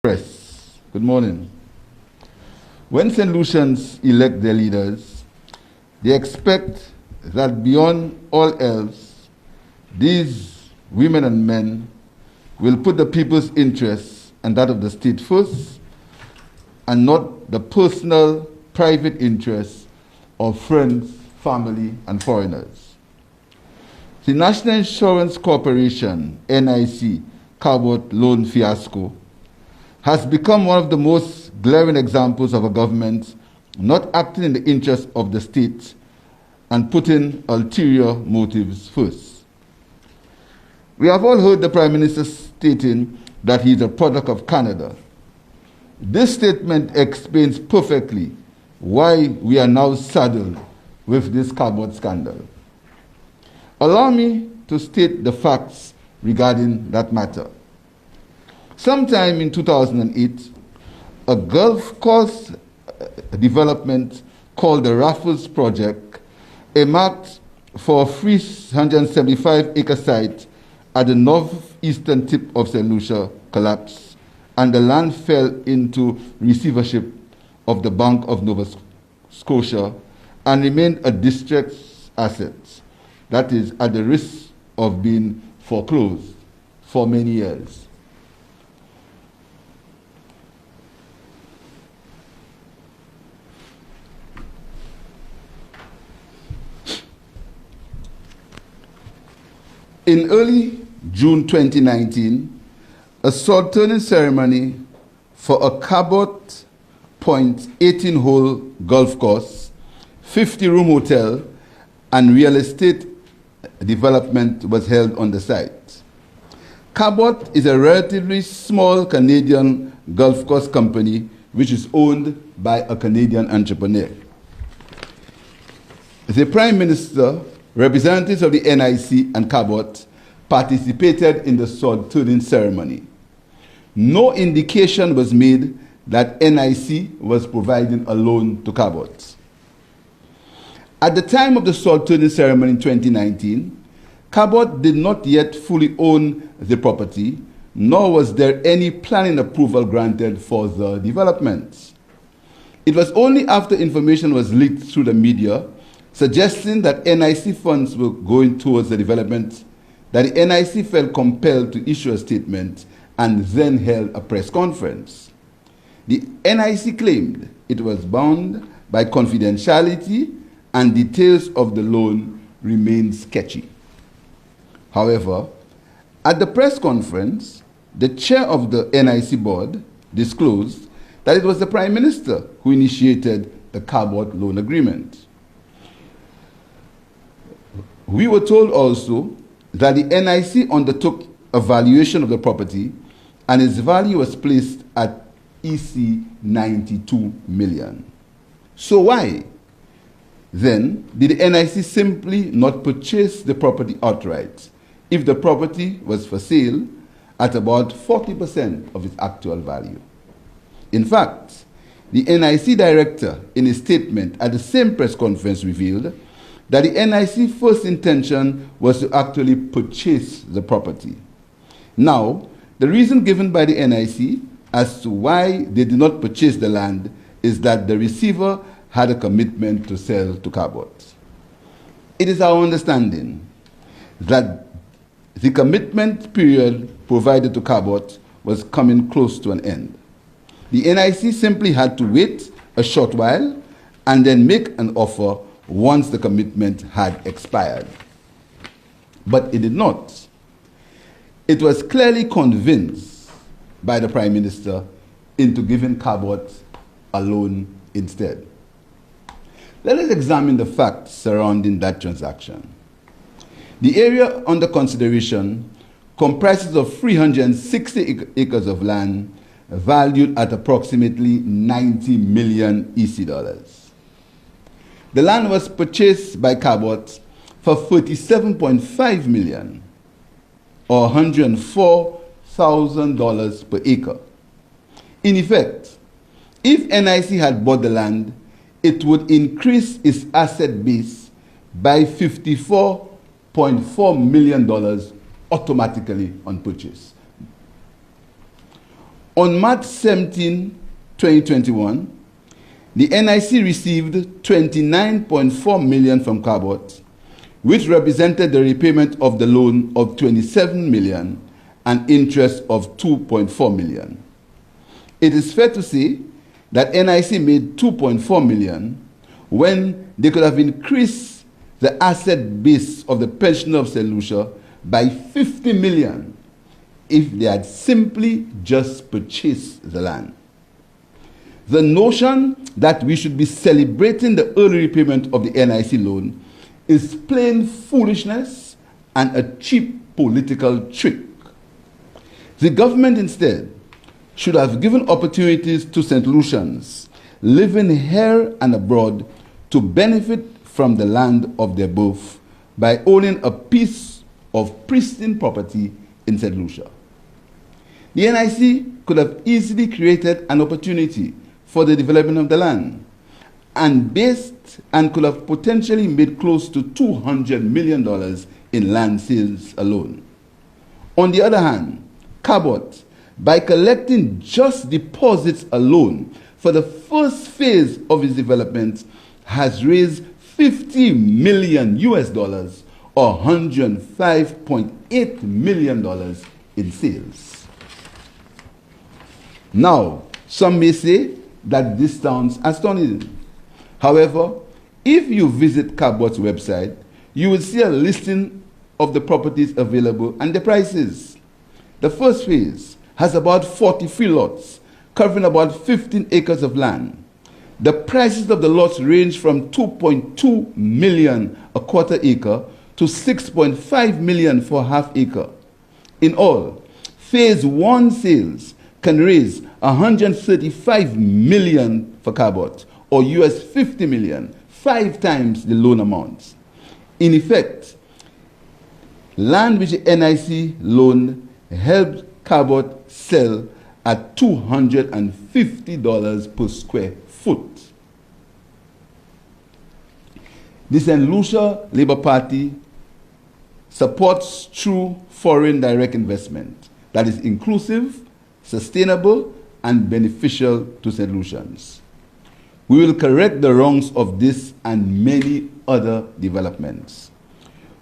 Press. Good morning. When St. Lucians elect their leaders, they expect that beyond all else, these women and men will put the people's interests and that of the state first, and not the personal, private interests of friends, family, and foreigners. The National Insurance Corporation, Nic-Cabot loan fiasco, has become one of the most glaring examples of a government not acting in the interest of the state and putting ulterior motives first. We have all heard the Prime Minister stating that he is a product of Canada. This statement explains perfectly why we are now saddled with this Cabot scandal. Allow me to state the facts regarding that matter. Sometime in 2008, a Gulf Coast development called the Raffles Project earmarked for a 375-acre site at the northeastern tip of St. Lucia collapsed, and the land fell into receivership of the Bank of Nova Scotia and remained a distressed asset, that is, at the risk of being foreclosed for many years. In early June 2019, a sword-turning ceremony for a Cabot Point 18-hole golf course, 50-room hotel, and real estate development was held on the site. Cabot is a relatively small Canadian golf course company which is owned by a Canadian entrepreneur. The Prime Minister, representatives of the NIC and Cabot participated in the sword-turning ceremony. No indication was made that NIC was providing a loan to Cabot. At the time of the sword-turning ceremony in 2019, Cabot did not yet fully own the property, nor was there any planning approval granted for the development. It was only after information was leaked through the media suggesting that NIC funds were going towards the development that the NIC felt compelled to issue a statement and then held a press conference. The NIC claimed it was bound by confidentiality and details of the loan remained sketchy. However, at the press conference, the chair of the NIC board disclosed that it was the Prime Minister who initiated the Cabot loan agreement. We were told also that the NIC undertook a valuation of the property and its value was placed at EC 92 million. So why, then, did the NIC simply not purchase the property outright if the property was for sale at about 40% of its actual value? In fact, the NIC director, in a statement at the same press conference, revealed that the NIC first intention was to actually purchase the property. Now, the reason given by the NIC as to why they did not purchase the land is that the receiver had a commitment to sell to Cabot. It is our understanding that the commitment period provided to Cabot was coming close to an end. The NIC simply had to wait a short while and then make an offer once the commitment had expired. But it did not. It was clearly convinced by the Prime Minister into giving Cabot a loan instead. Let us examine the facts surrounding that transaction. The area under consideration comprises of 360 acres of land valued at approximately 90 million EC dollars. The land was purchased by Cabot for $37.5 million, or $104,000 per acre. In effect, if NIC had bought the land, it would increase its asset base by $54.4 million automatically on purchase. On March 17, 2021, the NIC received $29.4 million from Cabot, which represented the repayment of the loan of $27 million and interest of $2.4 million. It is fair to say that NIC made $2.4 million when they could have increased the asset base of the pensioner of St. Lucia by $50 million if they had simply just purchased the land. The notion that we should be celebrating the early repayment of the NIC loan is plain foolishness and a cheap political trick. The government instead should have given opportunities to St. Lucians living here and abroad to benefit from the land of their birth by owning a piece of pristine property in St. Lucia. The NIC could have easily created an opportunity for the development of the land and could have potentially made close to $200 million in land sales alone. On the other hand, Cabot, by collecting just deposits alone for the first phase of his development, has raised $50 million US or $105.8 million in sales. Now, some may say that this sounds astonishing. However, if you visit Cabot's website, you will see a listing of the properties available and the prices. The first phase has about 43 lots, covering about 15 acres of land. The prices of the lots range from $2.2 million a quarter acre to $6.5 million for a half acre. In all, phase 1 sales can raise $135 million for Cabot, or US $50 million, 5 times the loan amount. In effect, land which the NIC loaned helped Cabot sell at $250 per square foot. The St. Lucia Labour Party supports true foreign direct investment that is inclusive, sustainable, and beneficial to St. Lucians. We will correct the wrongs of this and many other developments.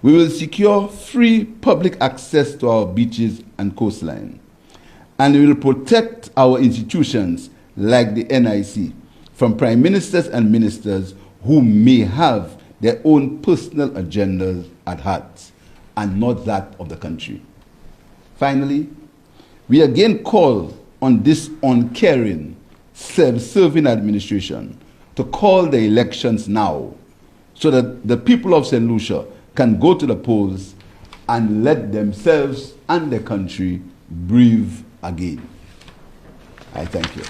We will secure free public access to our beaches and coastline. And we will protect our institutions like the NIC from prime ministers and ministers who may have their own personal agendas at heart and not that of the country. Finally, we again call on this uncaring, self-serving administration to call the elections now so that the people of St. Lucia can go to the polls and let themselves and the country breathe again. I thank you.